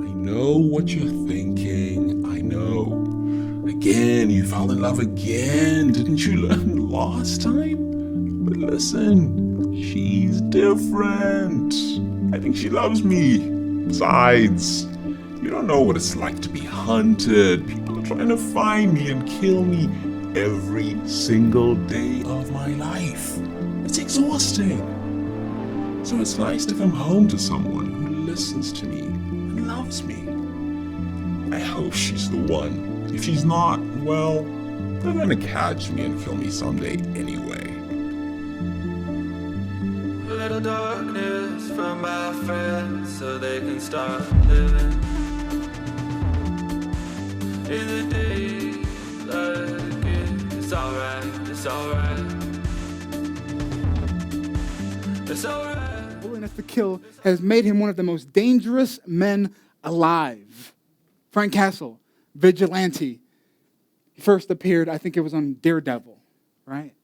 I know what you're thinking. I know. Again, you fell in love again. Didn't you learn last time? But listen, she's different. I think she loves me. Besides, you don't know what it's like to be hunted. People are trying to find me and kill me every single day of my life. It's exhausting. So it's nice to come home to someone who listens to me and loves me. I hope she's the one. If she's not, well, they're gonna catch me and kill me someday anyway. A little darkness from my friends so they can start living in the day like it's alright, it's alright, it's alright. Willingness to kill has made him one of the most dangerous men alive. Frank Castle, vigilante. He first appeared, I think it was on Daredevil, right?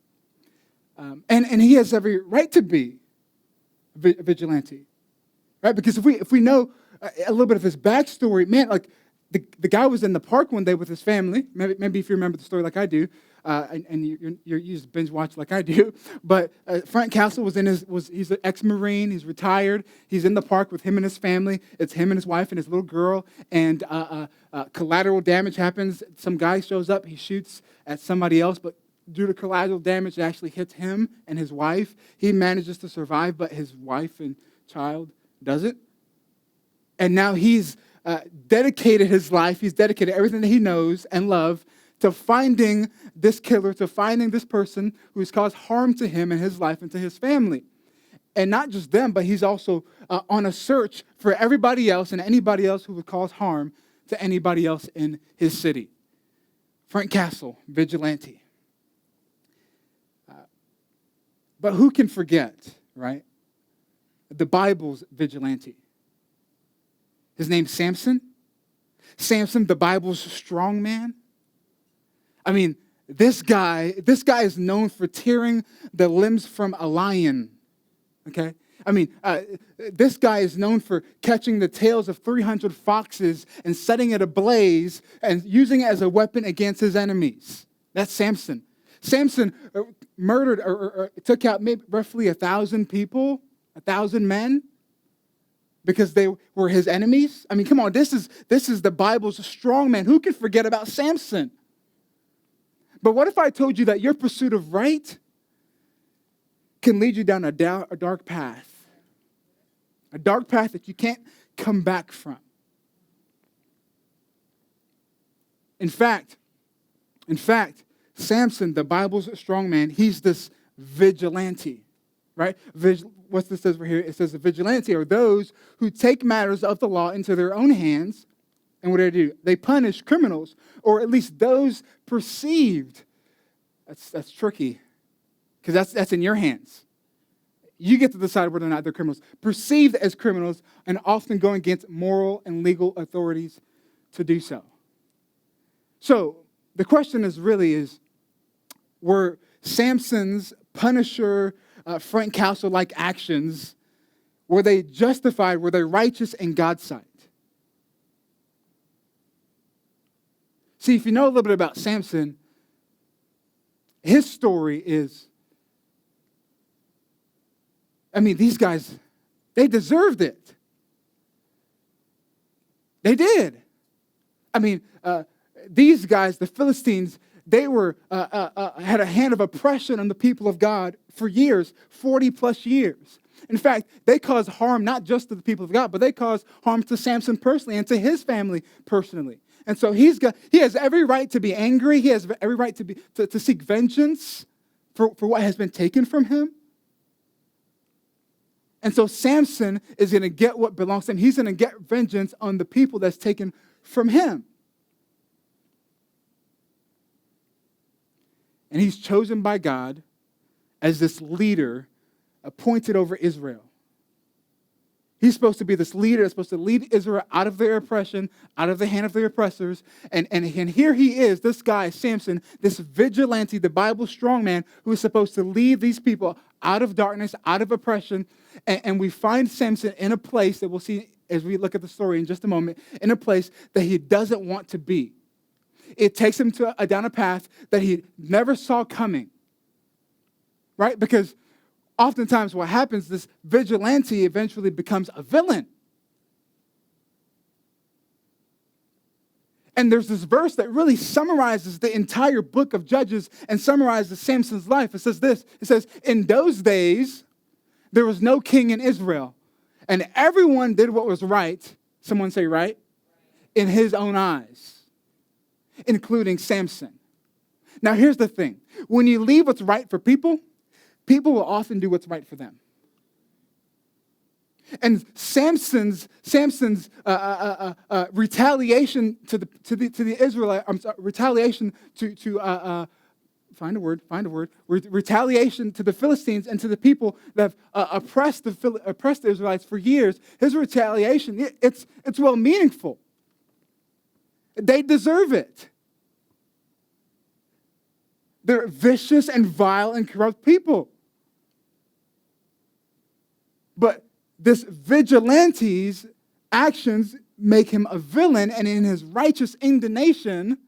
And he has every right to be a vigilante, right? Because if we know a little bit of his backstory, man, like the guy was in the park one day with his family. Maybe if you remember the story like I do, and you just binge watch like I do. But Frank Castle he's an ex-Marine. He's retired. He's in the park with him and his family. It's him and his wife and his little girl. And collateral damage happens. Some guy shows up. He shoots at somebody else, but due to collateral damage, it actually hits him and his wife. He manages to survive, but his wife and child doesn't. And now he's dedicated his life. He's dedicated everything that he knows and loves to finding this killer, to finding this person who has caused harm to him and his life and to his family. And not just them, but he's also on a search for everybody else and anybody else who would cause harm to anybody else in his city. Frank Castle, vigilante. But who can forget, right? The Bible's vigilante. His name's Samson. Samson, the Bible's strong man. I mean, this guy is known for tearing the limbs from a lion, okay? I mean, this guy is known for catching the tails of 300 foxes and setting it ablaze and using it as a weapon against his enemies. That's Samson. Samson murdered or took out maybe roughly 1,000 people, 1,000 men, because they were his enemies. I mean, come on, this is the Bible's strong man. Who can forget about Samson? But what if I told you that your pursuit of right can lead you down a dark path? A dark path that you can't come back from. In fact, Samson, the Bible's strong man, he's this vigilante, right? What this says right here, it says the vigilante are those who take matters of the law into their own hands. And what do? They punish criminals, or at least those perceived. That's tricky, because that's in your hands. You get to decide whether or not they're criminals. Perceived as criminals and often going against moral and legal authorities to do so. So the question is, were Samson's Punisher, Frank Castle-like actions, were they justified? Were they righteous in God's sight? See, if you know a little bit about Samson, his story is, these guys, they deserved it. They did. These guys, the Philistines, they were had a hand of oppression on the people of God for years, 40 plus years. In fact, they caused harm not just to the people of God, but they caused harm to Samson personally and to his family personally. And so he has every right to be angry. He has every right to seek vengeance for what has been taken from him. And so Samson is going to get what belongs to him. He's going to get vengeance on the people that's taken from him. And he's chosen by God as this leader appointed over Israel. He's supposed to be this leader that's supposed to lead Israel out of their oppression, out of the hand of their oppressors. And here he is, this guy, Samson, this vigilante, the Bible strong man, who is supposed to lead these people out of darkness, out of oppression. And we find Samson in a place that we'll see as we look at the story in just a moment, in a place that he doesn't want to be. It takes him down a path that he never saw coming, right? Because oftentimes what happens, this vigilante eventually becomes a villain. And there's this verse that really summarizes the entire book of Judges and summarizes Samson's life. It says this, it says, in those days, there was no king in Israel, and everyone did what was right, someone say right, in his own eyes, including Samson. Now here's the thing. When you leave what's right for people, people will often do what's right for them. And Samson's retaliation to the Israelite, retaliation to find a word, retaliation to the Philistines and to the people that have oppressed the Israelites for years. His retaliation, it's well meaningful. They deserve it. They're vicious and vile and corrupt people. But this vigilante's actions make him a villain, and in his righteous indignation,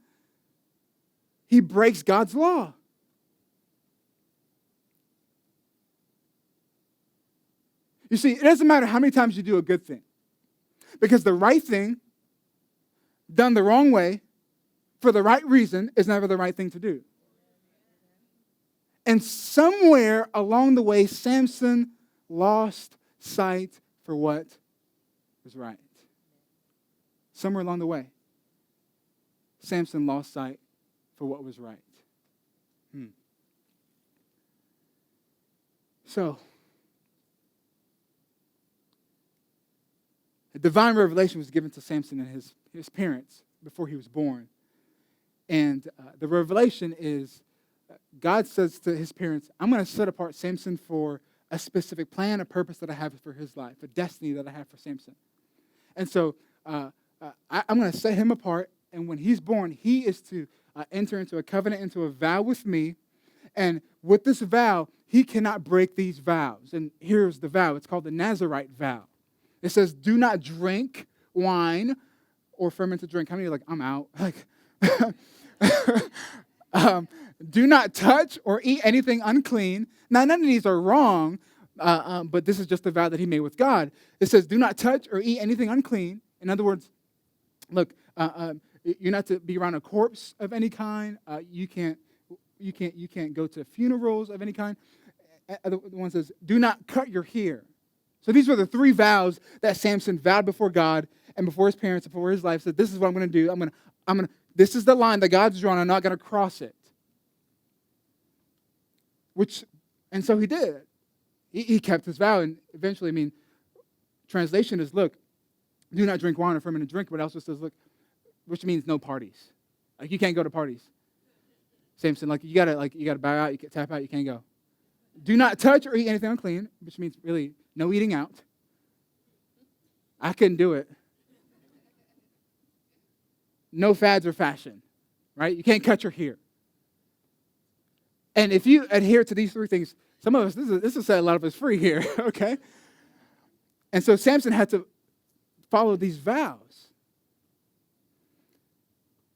he breaks God's law. You see, it doesn't matter how many times you do a good thing, because the right thing, done the wrong way, for the right reason, is never the right thing to do. And somewhere along the way, Samson lost sight for what was right. Somewhere along the way, Samson lost sight for what was right. So, a divine revelation was given to Samson and his parents before he was born. And the revelation is, God says to his parents, I'm going to set apart Samson for a specific plan, a purpose that I have for his life, a destiny that I have for Samson. And so I'm going to set him apart, and when he's born, he is to enter into a covenant, into a vow with me, and with this vow, he cannot break these vows. And here's the vow. It's called the Nazirite vow. It says, do not drink wine or fermented drink. How many are like, I'm out? Like, do not touch or eat anything unclean. Now, none of these are wrong, but this is just the vow that he made with God. It says, do not touch or eat anything unclean. In other words, look, you're not to be around a corpse of any kind. You can't go to funerals of any kind. The one says, do not cut your hair. So these were the three vows that Samson vowed before God and before his parents and before his life. Said, this is what I'm going to do. I'm going to. This is the line that God's drawn. I'm not going to cross it. And so he did. He kept his vow, and eventually, translation is, look, do not drink wine or fermented drink, but it also says, look, which means no parties. Like, you can't go to parties. Samson, you gotta bow out, you can tap out, you can't go. Do not touch or eat anything unclean, which means really no eating out. I couldn't do it. No fads or fashion, right? You can't cut your hair. And if you adhere to these three things, some of us, this will set a lot of us free here, okay? And so Samson had to follow these vows.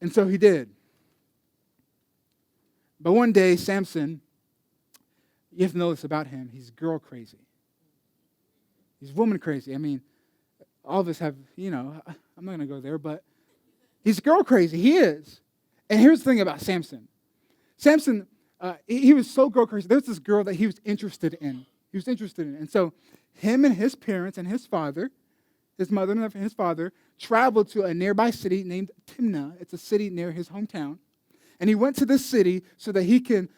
And so he did. But one day, Samson, you have to know this about him, he's girl crazy. He's woman crazy. All of us have, I'm not going to go there, but he's girl crazy. He is. And here's the thing about Samson. Samson, he was so girl crazy. There's this girl that he was interested in. And so him and his parents and his father, his mother and his father, traveled to a nearby city named Timnah. It's a city near his hometown. And he went to this city so that he can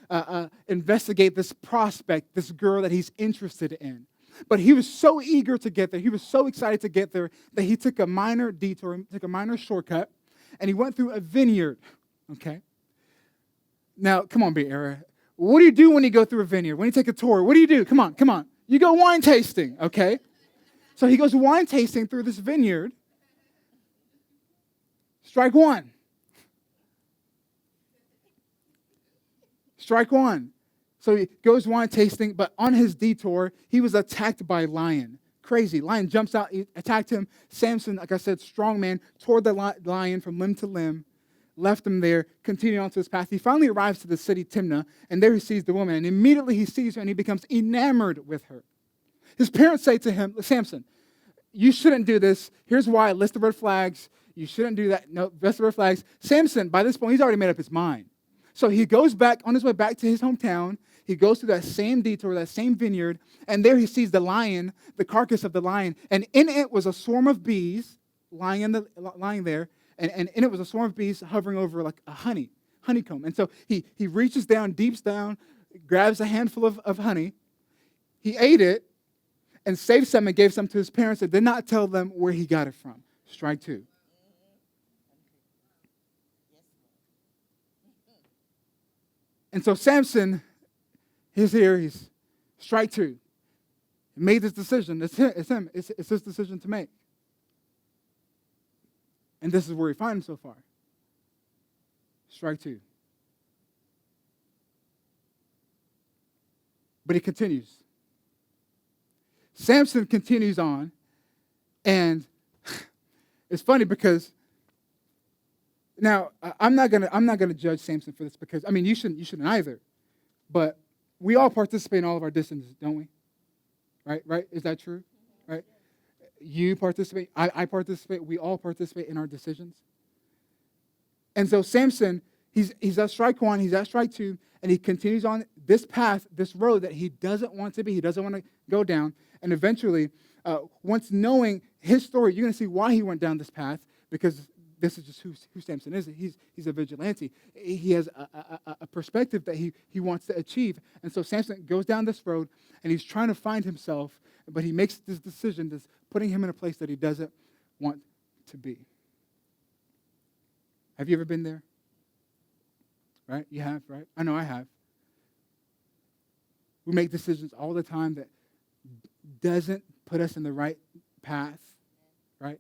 investigate this prospect, this girl that he's interested in. But he was so eager to get there, he was so excited to get there, that he took a minor detour, took a minor shortcut, and he went through a vineyard, okay? Now, come on, Bay Area. What do you do when you go through a vineyard? When you take a tour, what do you do? Come on. You go wine tasting, okay? So he goes wine tasting through this vineyard. Strike one. Strike one. So he goes wine tasting, but on his detour, he was attacked by a lion. crazy. Lion jumps out, he attacked him. Samson, like I said, strong man, tore the lion from limb to limb, left him there, continued on to his path. He finally arrives to the city Timnah, and there he sees the woman, and immediately he sees her, and he becomes enamored with her. His parents say to him, Samson, you shouldn't do this. Here's why. List the red flags. You shouldn't do that. No, list the red flags. Samson, by this point, he's already made up his mind. So he goes back, on his way back to his hometown. He goes through that same detour, that same vineyard, and there he sees the lion, the carcass of the lion, and in it was a swarm of bees lying there, and in it was a swarm of bees hovering over like a honeycomb. And so he reaches down, deeps down, grabs a handful of honey. He ate it and saved some and gave some to his parents and did not tell them where he got it from. Strike two. And so Samson, he's here, he's strike two. He made this decision. It's him. It's his decision to make. And this is where we find him so far. Strike two. But he continues. Samson continues on, and it's funny because now I'm not gonna judge Samson for this because I mean you shouldn't either, but we all participate in all of our decisions, don't we? Right? Is that true? Right? You participate. I participate. We all participate in our decisions. And so Samson, he's at strike one, he's at strike two, and he continues on this path, this road that he doesn't want to be. He doesn't want to go down. And eventually, once knowing his story, you're going to see why he went down this path, because this is just who Samson is. He's a vigilante. He has a perspective that he wants to achieve. And so Samson goes down this road, and he's trying to find himself, but he makes this decision that's putting him in a place that he doesn't want to be. Have you ever been there? Right? You have, right? I know I have. We make decisions all the time that doesn't put us in the right path, right?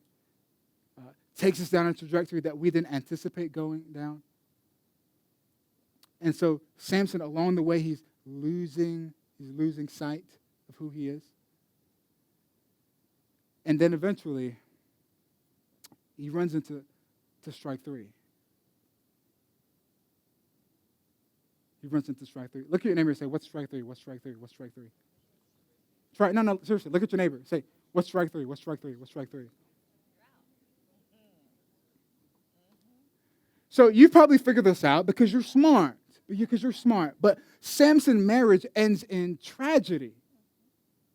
Takes us down a trajectory that we didn't anticipate going down. And so Samson, along the way, he's losing sight of who he is. And then eventually, he runs into strike three. He runs into strike three. Look at your neighbor and say, what's strike three? What's strike three? What's strike three? Try, no, seriously. Look at your neighbor. Say, what's strike three? What's strike three? What's strike three? So you've probably figured this out because you're smart. But Samson's marriage ends in tragedy.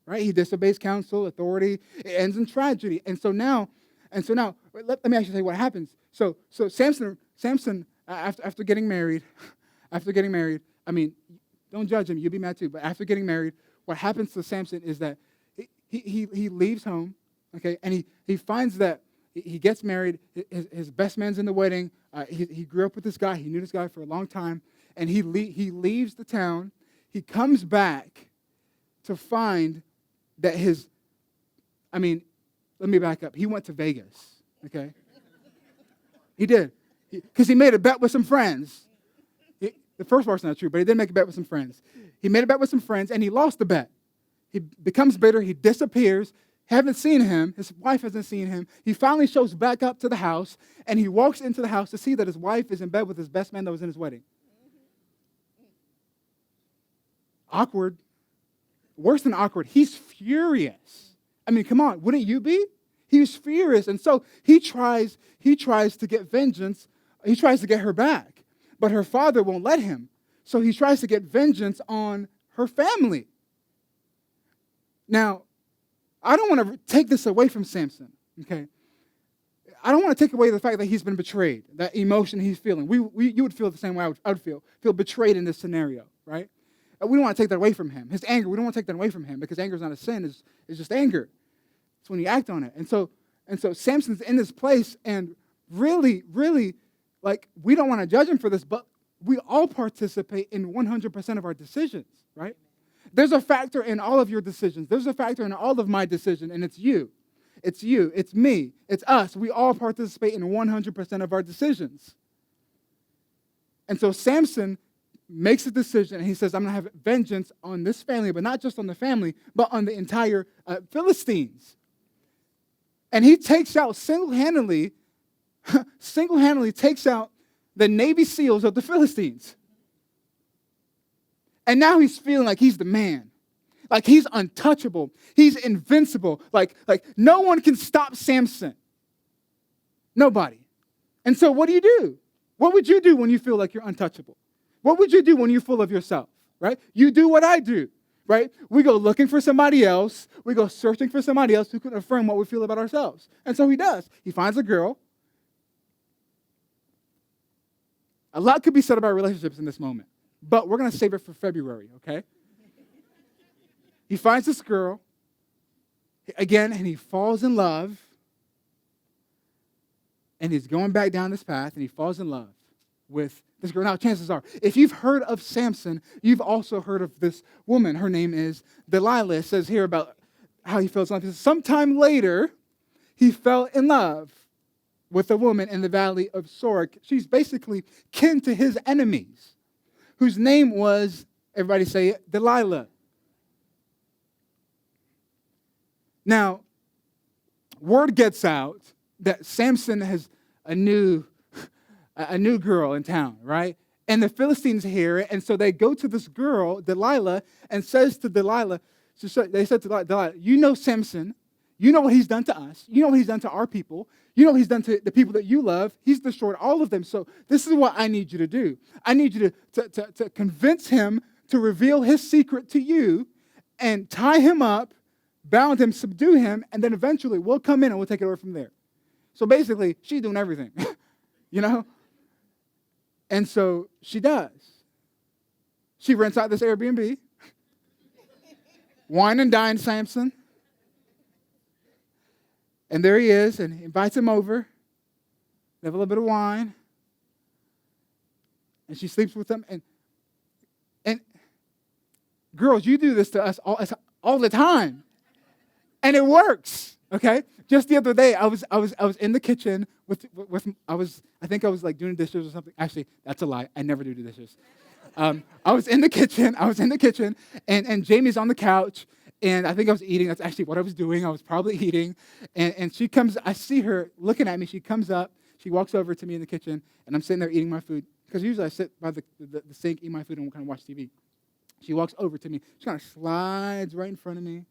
Right? He disobeys counsel, authority. It ends in tragedy. And so now, let me actually say what happens. So Samson, after getting married, I mean, don't judge him. You'll be mad too. But after getting married, what happens to Samson is that he leaves home, okay, and he finds that he gets married. His best man's in the wedding. He grew up with this guy. He knew this guy for a long time, and he leaves the town. He comes back to find that let me back up. He went to Vegas, okay? He did, because he made a bet with some friends. The first part's not true, but he did make a bet with some friends. He made a bet with some friends, and he lost the bet. He becomes bitter. He disappears. Haven't seen him. His wife hasn't seen him. He finally shows back up to the house, and he walks into the house to see that his wife is in bed with his best man that was in his wedding. Awkward. Worse than awkward. He's furious. I mean, come on. Wouldn't you be? He's furious, and so he tries to get vengeance. He tries to get her back. But her father won't let him. So he tries to get vengeance on her family. Now, I don't want to take this away from Samson, okay? I don't want to take away the fact that he's been betrayed, that emotion he's feeling. You would feel the same way I would feel betrayed in this scenario, right? We don't want to take that away from him. His anger, we don't want to take that away from him because anger is not a sin, it's just anger. It's when you act on it. And so Samson's in this place, and really, like, we don't want to judge him for this, but we all participate in 100% of our decisions, right? There's a factor in all of your decisions. There's a factor in all of my decision, and it's you. It's you. It's me. It's us. We all participate in 100% of our decisions. And so Samson makes a decision, and he says, I'm going to have vengeance on this family, but not just on the family, but on the entire Philistines. And he takes out single-handedly takes out the Navy SEALs of the Philistines. And now he's feeling like he's the man. Like he's untouchable. He's invincible. Like no one can stop Samson. Nobody. And so what do? What would you do when you feel like you're untouchable? What would you do when you're full of yourself, right? You do what I do, right? We go looking for somebody else. We go searching for somebody else who can affirm what we feel about ourselves. And so he does. He finds a girl. A lot could be said about relationships in this moment, but we're going to save it for February, okay? He finds this girl, again, and he falls in love, and he's going back down this path, and he falls in love with this girl. Now, chances are, if you've heard of Samson, you've also heard of this woman. Her name is Delilah. It says here about how he fell in love. Sometime later, he fell in love with a woman in the valley of Sorek. She's basically kin to his enemies, whose name was, everybody say it, Delilah. Now, word gets out that Samson has a new girl in town, right? And the Philistines hear it, and so they go to this girl, Delilah, and says to Delilah, they said to Delilah, you know Samson, you know what he's done to us, you know what he's done to our people, you know what he's done to the people that you love, he's destroyed all of them, so this is what I need you to do. I need you to convince him to reveal his secret to you and tie him up, bound him, subdue him, and then eventually we'll come in and we'll take it over from there. So basically, she's doing everything, you know? And so she does. She rents out this Airbnb, wine and dine Samson, and there he is, and he invites him over, they have a little bit of wine, and she sleeps with him, and girls, you do this to us all the time. And it works, okay? Just the other day, I was in the kitchen I think I was like doing dishes or something. Actually, that's a lie. I never do dishes. I was in the kitchen, and Jamie's on the couch, and I think I was eating. That's actually what I was doing. I was probably eating, and she comes. I see her looking at me. She comes up. She walks over to me in the kitchen, and I'm sitting there eating my food because usually I sit by the sink, eat my food, and kind of watch TV. She walks over to me. She kind of slides right in front of me.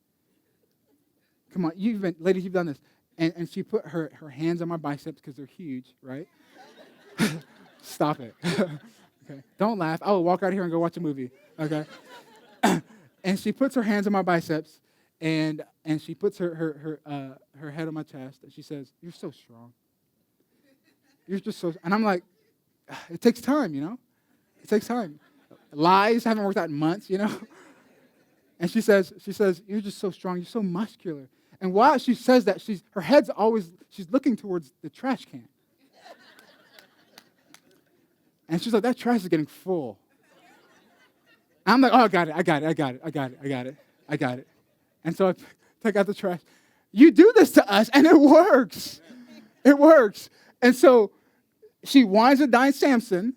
Come on, ladies, you've done this. And she put her hands on my biceps because they're huge, right? Stop it. Okay. Don't laugh. I will walk out here and go watch a movie, okay? And she puts her hands on my biceps, and she puts her head on my chest, and she says, "You're so strong. You're just so..." And I'm like, it takes time, you know? It takes time. Lies haven't worked out in months, you know? And she says, "You're just so strong. You're so muscular." And while she says that, she's looking towards the trash can. And she's like, "That trash is getting full." I'm like, "Oh, I got it. And so I take out the trash. You do this to us, and it works. It works. And so she wines and dines Samson,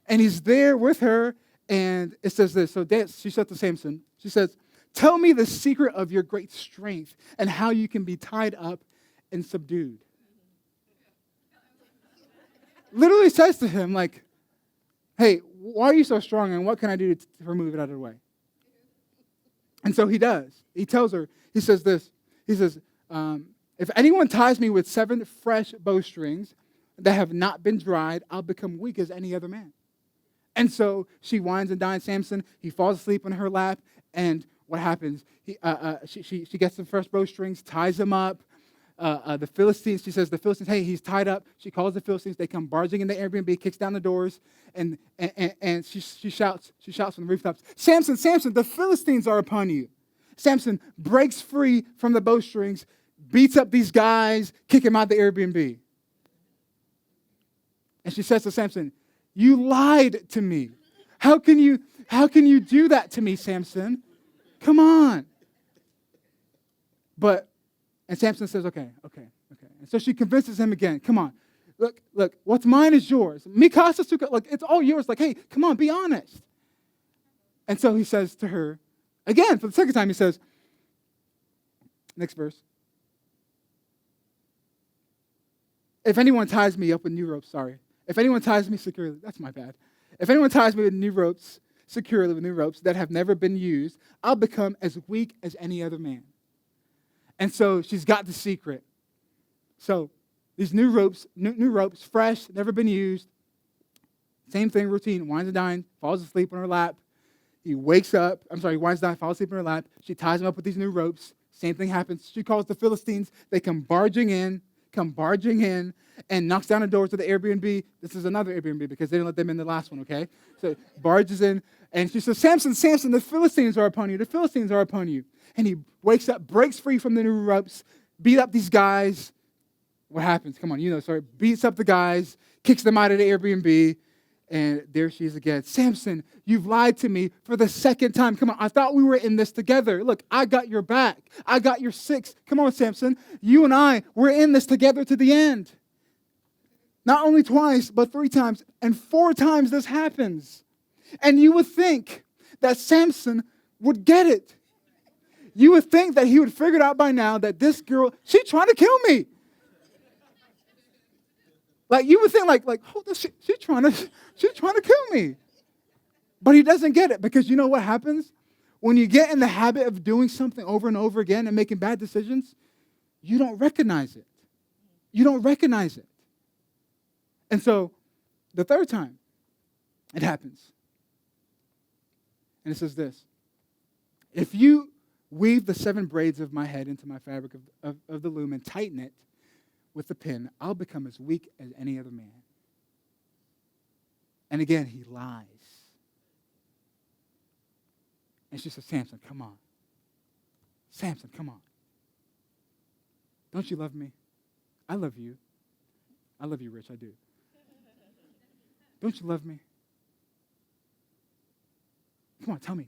and he's there with her, and it says this. So she said to Samson, she says, "Tell me the secret of your great strength and how you can be tied up and subdued." Literally says to him, like, "Hey, why are you so strong, and what can I do to remove it out of the way?" And so he does. He tells her, he says this. He says, "If anyone ties me with 7 fresh bowstrings that have not been dried, I'll become weak as any other man." And so she wines and dines Samson. He falls asleep on her lap, and what happens? She gets some fresh bowstrings, ties him up. The Philistines, she says, the Philistines, "Hey, he's tied up." She calls the Philistines. They come barging in the Airbnb, kicks down the doors, and she shouts from the rooftops, "Samson, Samson, the Philistines are upon you." Samson breaks free from the bowstrings, beats up these guys, kick him out the Airbnb. And she says to Samson, "You lied to me. How can you do that to me, Samson? Come on." And Samson says, okay. And so she convinces him again, "Come on, look, what's mine is yours. Mikasa Suka, look, it's all yours. Like, hey, come on, be honest. And so he says to her, again, for the second time, he says, next verse. If anyone ties me up with new ropes, if anyone ties me securely, that's my bad. If anyone ties me with new ropes, securely with new ropes that have never been used, I'll become as weak as any other man. And so she's got the secret. So these new ropes, fresh, never been used. Same thing, routine, wines and dine, falls asleep on her lap. He wakes up, he wines down, falls asleep on her lap. She ties him up with these new ropes. Same thing happens. She calls the Philistines. They come barging in, and knocks down the doors of the Airbnb. This is another Airbnb because they didn't let them in the last one, okay? So barges in, and she says, Samson, the Philistines are upon you. The Philistines are upon you. And he wakes up, breaks free from the new ropes, beat up these guys. What happens? Come on, beats up the guys, kicks them out of the Airbnb, and there she is again. Samson, you've lied to me for the second time. Come on, I thought we were in this together. Look, I got your back. I got your six. Come on, Samson. You and I, we're in this together to the end. Not only twice, but 3 times. And 4 times this happens. And you would think that Samson would get it. You would think that he would figure it out by now that this girl, she's trying to kill me. Like, you would think, hold on, she's trying to kill me. But he doesn't get it, because you know what happens? When you get in the habit of doing something over and over again and making bad decisions, you don't recognize it. You don't recognize it. And so, the 3rd time, it happens. And it says this: if you weave the 7 braids of my head into my fabric of the loom and tighten it with the pin, I'll become as weak as any other man. And again, he lies. And she says, Samson, come on. Samson, come on. Don't you love me? I love you. I love you, Rich, I do. Don't you love me? Come on, tell me.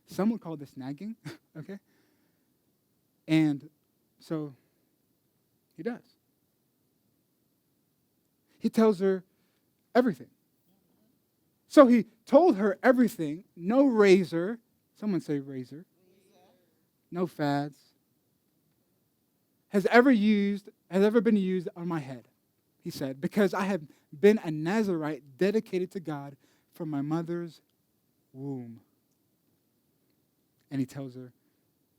Someone called this nagging, okay? And so he does. He tells her everything. So he told her everything. No razor. Someone say razor. No fads. Has ever been used on my head, he said, because I have been a Nazirite dedicated to God from my mother's womb. And he tells her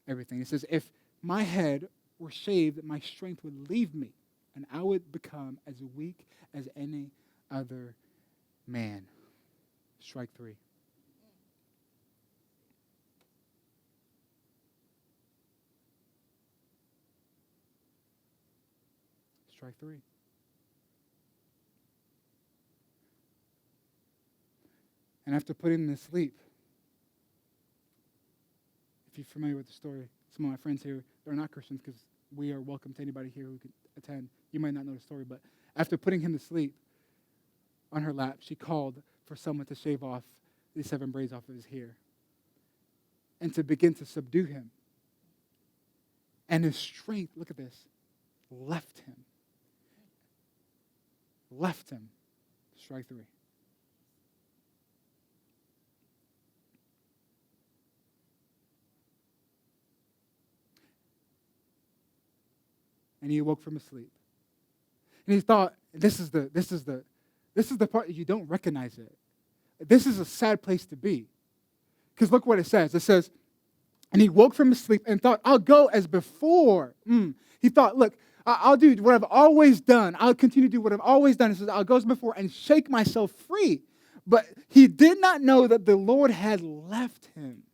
everything. He says, if my head were shaved, my strength would leave me, and I would become as weak as any other man. Strike 3. Strike 3. And after putting him to sleep, if you're familiar with the story, some of my friends here, they're not Christians because we are welcome to anybody here who can attend. You might not know the story, but after putting him to sleep on her lap, she called for someone to shave off the 7 braids off of his hair and to begin to subdue him. And his strength, look at this, left him. Left him. Strike 3. And he awoke from his sleep. And he thought, this is the part you don't recognize it. This is a sad place to be. Because look what it says. It says, and he woke from his sleep and thought, I'll go as before. He thought, look, I'll do what I've always done. I'll continue to do what I've always done. He says, I'll go as before and shake myself free. But he did not know that the Lord had left him.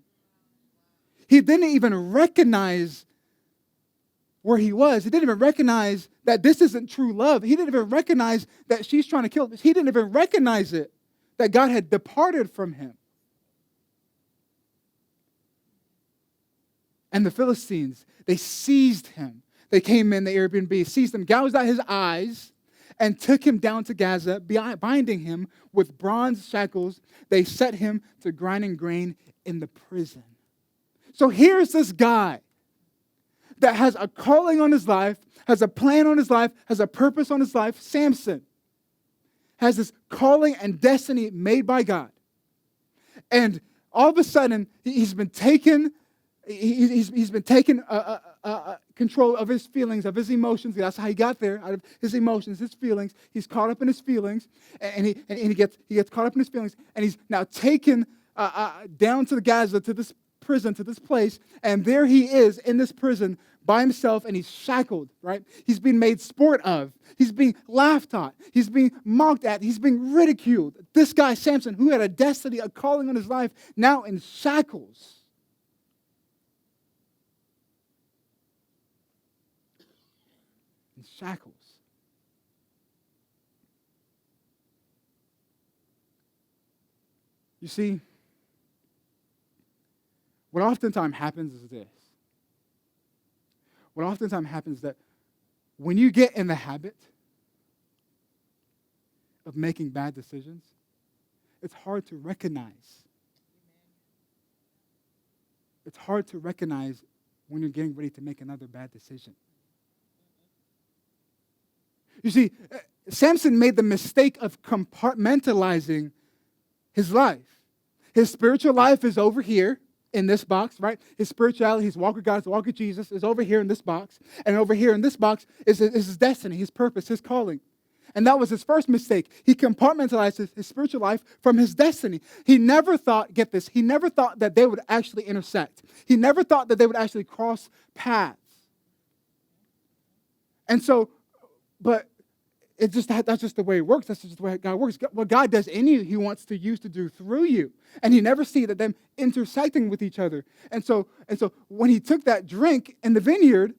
He didn't even recognize where he was. He didn't even recognize that this isn't true love. He didn't even recognize that she's trying to kill him. He didn't even recognize it, that God had departed from him. And the Philistines, they seized him. They came in the Airbnb, seized him, gouged out his eyes, and took him down to Gaza, binding him with bronze shackles. They set him to grinding grain in the prison. So here's this guy that has a calling on his life, has a plan on his life, has a purpose on his life. Samson has this calling and destiny made by God. And all of a sudden, he's been taken control of his feelings, of his emotions. That's how he got there, out of his emotions, his feelings. He's caught up in his feelings, and he gets caught up in his feelings, and he's now taken down to the Gaza, to this prison, to this place, and there he is in this prison by himself, and he's shackled, right? He's being made sport of. He's being laughed at. He's being mocked at. He's being ridiculed. This guy, Samson, who had a destiny, a calling on his life, now in shackles. In shackles. You see, what oftentimes happens is this. What oftentimes happens is that when you get in the habit of making bad decisions, it's hard to recognize. It's hard to recognize when you're getting ready to make another bad decision. You see, Samson made the mistake of compartmentalizing his life. His spiritual life is over here in this box, right? His spirituality, his walk with God, his walk with Jesus is over here in this box. And over here in this box is his destiny, his purpose, his calling. And that was his first mistake. He compartmentalized his spiritual life from his destiny. He never thought, get this, he never thought that they would actually intersect. He never thought that they would actually cross paths. And so, but that's just the way it works. That's just the way God works. What God does in you, he wants to use to do through you. And he never see that them intersecting with each other. And so when he took that drink in the vineyard,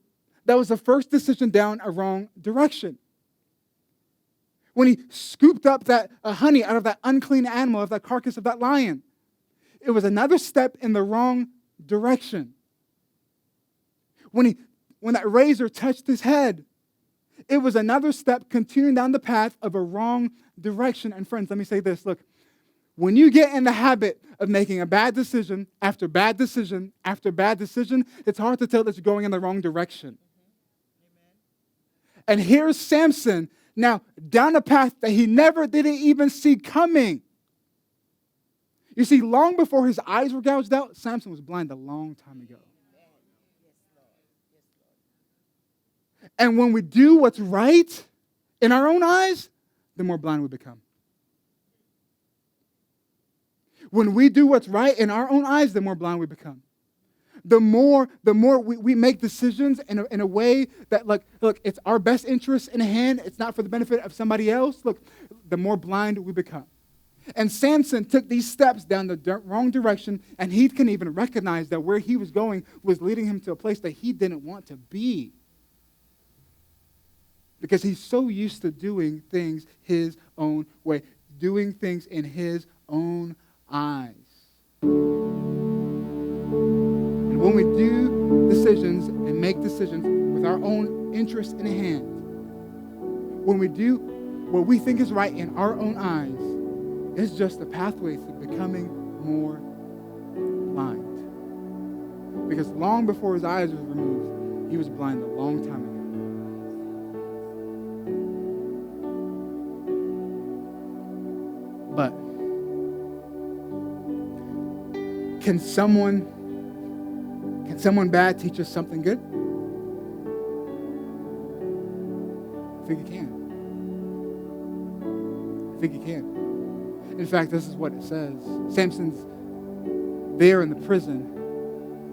that was the first decision down a wrong direction. When he scooped up that honey out of that unclean animal, of that carcass of that lion, it was another step in the wrong direction. When that razor touched his head, it was another step continuing down the path of a wrong direction. And friends, let me say this. Look, when you get in the habit of making a bad decision after bad decision after bad decision, it's hard to tell that you're going in the wrong direction. And here's Samson now down a path that he never didn't even see coming. You see, long before his eyes were gouged out, Samson was blind a long time ago. And when we do what's right in our own eyes, the more blind we become. When we do what's right in our own eyes, the more blind we become. The more we make decisions in a way that, look, it's our best interest in hand. It's not for the benefit of somebody else. Look, the more blind we become. And Samson took these steps down the wrong direction, and he couldn't even recognize that where he was going was leading him to a place that he didn't want to be. Because he's so used to doing things his own way, doing things in his own eyes. And when we do decisions and make decisions with our own interest in hand, when we do what we think is right in our own eyes, it's just a pathway to becoming more blind. Because long before his eyes were removed, he was blind a long time ago. But can someone bad teach us something good? I think it can. I think it can. In fact, this is what it says. Samson's there in the prison,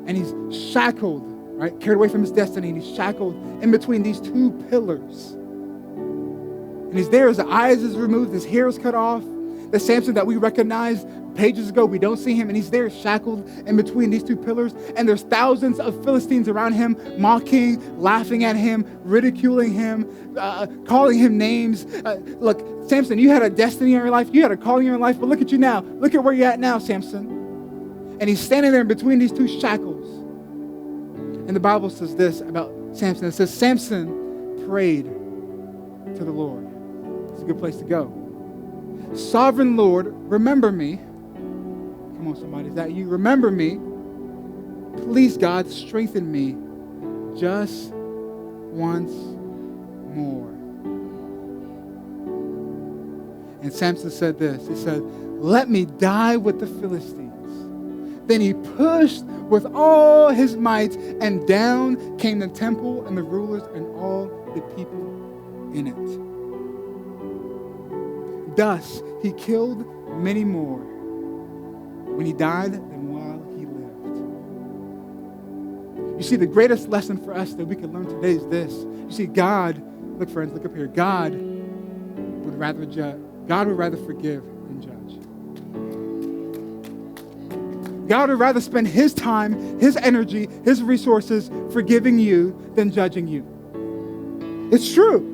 and he's shackled, right? Carried away from his destiny, and he's shackled in between these two pillars. And he's there, his eyes is removed, his hair is cut off. The Samson that we recognized pages ago, we don't see him, and he's there shackled in between these two pillars, and there's thousands of Philistines around him, mocking, laughing at him, ridiculing him, calling him names. Look, Samson, you had a destiny in your life, you had a calling in your life, but look at you now. Look at where you're at now, Samson. And he's standing there in between these two shackles. And the Bible says this about Samson. It says, Samson prayed to the Lord. It's a good place to go. Sovereign Lord, remember me. Come on, somebody. Is that you? Remember me. Please, God, strengthen me just once more. And Samson said this. He said, let me die with the Philistines. Then he pushed with all his might, and down came the temple and the rulers and all the people in it. Thus he killed many more when he died than while he lived. You see, the greatest lesson for us that we can learn today is this. You see, God, look friends, look up here. God would rather forgive than judge. God would rather spend his time, his energy, his resources forgiving you than judging you. It's true.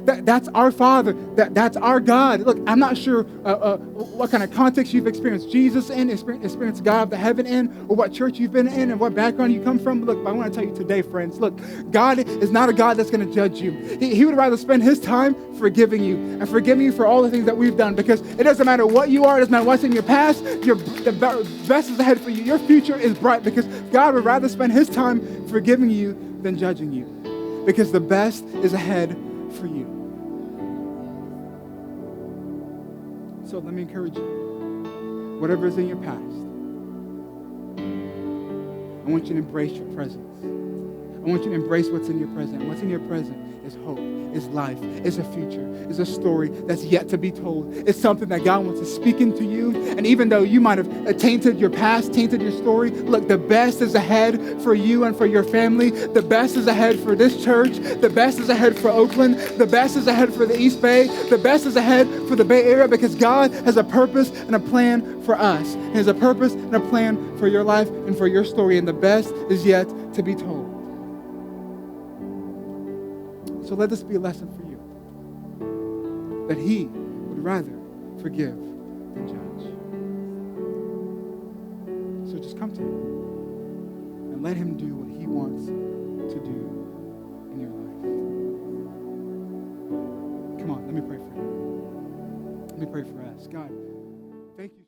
That's our Father. That's our God. Look, I'm not sure what kind of context you've experienced Jesus in, experienced God of the heaven in, or what church you've been in and what background you come from. Look, I want to tell you today, friends, look, God is not a God that's going to judge you. He would rather spend his time forgiving you and forgiving you for all the things that we've done, because it doesn't matter what you are. It doesn't matter what's in your past. The best is ahead for you. Your future is bright because God would rather spend his time forgiving you than judging you, because the best is ahead for you. So let me encourage you. Whatever is in your past, I want you to embrace your presence. I want you to embrace what's in your present. What's in your present is hope, is life, is a future, is a story that's yet to be told. It's something that God wants to speak into you. And even though you might have tainted your past, tainted your story, look, the best is ahead for you and for your family. The best is ahead for this church. The best is ahead for Oakland. The best is ahead for the East Bay. The best is ahead for the Bay Area, because God has a purpose and a plan for us. He has a purpose and a plan for your life and for your story. And the best is yet to be told. So let this be a lesson for you, that he would rather forgive than judge. So just come to him and let him do what he wants to do in your life. Come on, let me pray for you. Let me pray for us. God, thank you.